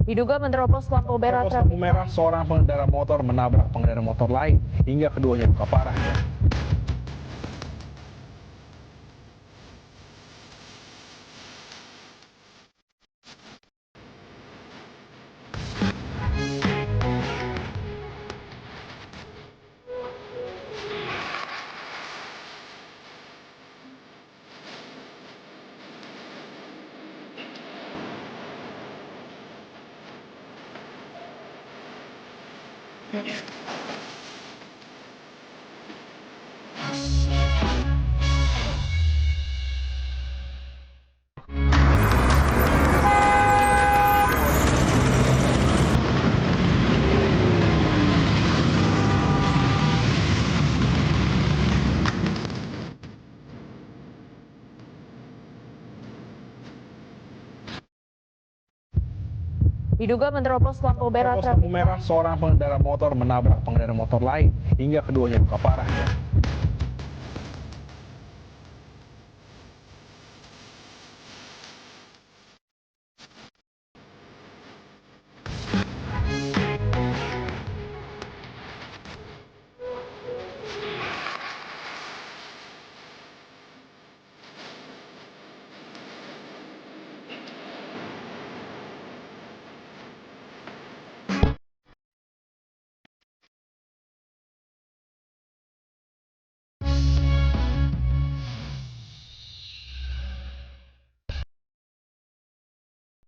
Diduga menerobos lampu merah Terobos lampu merah, seorang pengendara motor menabrak pengendara motor lain hingga keduanya luka parah. Diduga menerobos lampu merah Terobos lampu merah, seorang pengendara motor menabrak pengendara motor lain hingga keduanya luka parah.